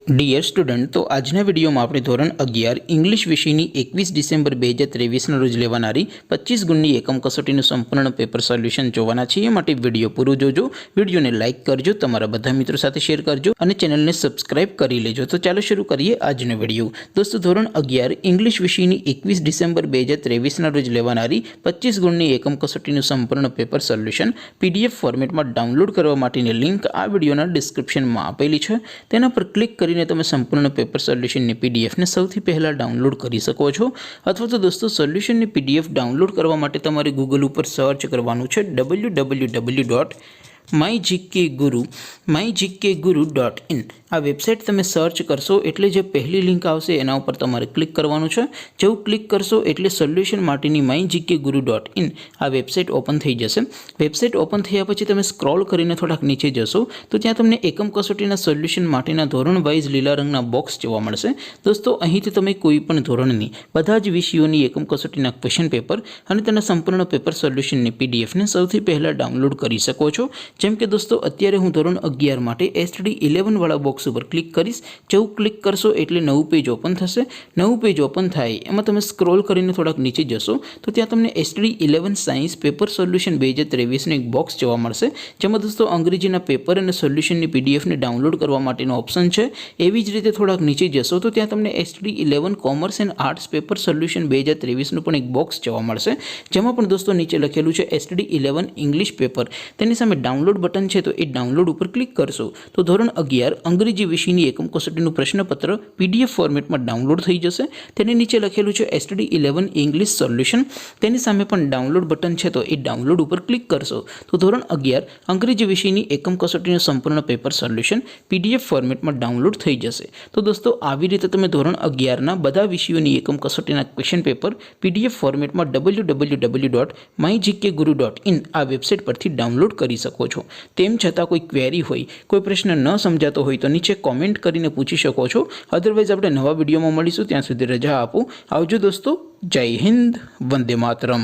Dear student, तो आजना video में આપણે ધોરણ 11 इंग्लिश વિષયની 21 ડિસેમ્બર 2023 રોજ લેવાનારી 25 ગુણની એકમ કસોટીનું સંપૂર્ણ પેપર સોલ્યુશન જોવાના છે। એ માટે વિડિયો પૂરો જોજો, વિડિયોને લાઈક કરજો, તમારા બધા મિત્રો સાથે શેર કરજો અને ચેનલને સબસ્ક્રાઇબ કરી લેજો। તો ચાલો શરૂ કરીએ આજનો વિડિયો। દોસ્તો, ધોરણ 11 इंग्लिश વિષયની 21 ડિસેમ્બર 2023 રોજ લેવાનારી 25 ગુણની એકમ કસોટીનું સંપૂર્ણ પેપર સોલ્યુશન PDF ફોર્મેટમાં ડાઉનલોડ કરવા માટેની લિંક આ વિડિયોના ડિસ્ક્રિપ્શનમાં આપેલી છે। તેના પર ક્લિક કરીને તમે સંપૂર્ણ પેપર સોલ્યુશનની PDF ને સૌથી પહેલા ડાઉનલોડ કરી શકો છો। અથવા તો દોસ્તો, સોલ્યુશનની PDF ડાઉનલોડ કરવા માટે તમારે ગૂગલ ઉપર સર્ચ કરવાનું છે www.mygkguru.in। આ વેબસાઇટ તમે સર્ચ કરશો એટલે જે પહેલી લિંક આવશે એના ઉપર તમારે ક્લિક કરવાનું છે। જેવું ક્લિક કરશો એટલે સોલ્યુશન માટેની mygkguru.in આ વેબસાઇટ ઓપન થઈ જશે। વેબસાઇટ ઓપન થયા પછી તમે સ્ક્રોલ કરીને થોડાક નીચે જશો તો ત્યાં તમને એકમ કસોટીના સોલ્યુશન માટેના ધોરણ વાઇઝ લીલા રંગના બોક્સ જોવા મળશે। દોસ્તો, અહીંથી તમે કોઈ પણ ધોરણની બધા જ વિષયોની એકમ કસોટીના ક્વેશ્ચન પેપર અને તેના સંપૂર્ણ પેપર સોલ્યુશનની PDF ને સૌથી પહેલા ડાઉનલોડ કરી શકો છો। જેમ કે દોસ્તો, અત્યારે હું ધોરણ 11 માટે STD 11 વાળા બોક્સ ઉપર ક્લિક કરીશ। જેવું ક્લિક કરશો એટલે નવું પેજ ઓપન થશે। નવું પેજ ઓપન થાય એમાં તમે સ્ક્રોલ કરીને થોડાક નીચે જશો તો ત્યાં તમને STD 11 સાયન્સ પેપર સોલ્યુશન 2023 નું એક બોક્સ જોવા મળશે, જેમાં દોસ્તો અંગ્રેજીના પેપર અને સોલ્યુશનની PDF ને ડાઉનલોડ કરવા માટેનો ઓપ્શન છે। એવી જ રીતે થોડાક નીચે જશો તો ત્યાં તમને STD 11 commerce and arts paper solution 2023 નું પણ એક બોક્સ જોવા મળશે, જેમાં પણ દોસ્તો નીચે લખેલું છે STD 11 ઇંગ્લિશ પેપર। તેની સામે ડાઉનલોડ બટન છે તો એ ડાઉનલોડ ઉપર ક્લિક કરશો તો ધોરણ 11 અંગ્રેજી વિષયની એકમ કસોટીનું પ્રશ્નપત્ર PDF ફોર્મેટમાં ડાઉનલોડ થઈ જશે। તેની નીચે લખેલું છે STD 11 ઇંગ્લિશ સોલ્યુશન। તેની સામે પણ ડાઉનલોડ બટન છે તો એ ડાઉનલોડ ઉપર ક્લિક કરશો તો ધોરણ 11 અંગ્રેજી વિષયની એકમ કસોટીનું સંપૂર્ણ પેપર સોલ્યુશન PDF ફોર્મેટમાં ડાઉનલોડ થઈ જશે। તો દોસ્તો, આવી રીતે તમે ધોરણ 11ના બધા વિષયોની એકમ કસોટીના ક્વેશ્ચન પેપર PDF ફોર્મેટમાં www.mygkguru.in આ વેબસાઇટ પરથી ડાઉનલોડ કરી શકો છો। તેમ છતાં કોઈ ક્વેરી હોય, કોઈ પ્રશ્ન ન સમજાતો હોય તો નીચે કોમેન્ટ કરીને પૂછી શકો છો। અધરવાઇઝ આપણે નવા વિડીયોમાં મળીશું, ત્યાં સુધી રજા આપો। આવજો દોસ્તો, જય હિન્દ, વંદે માતરમ।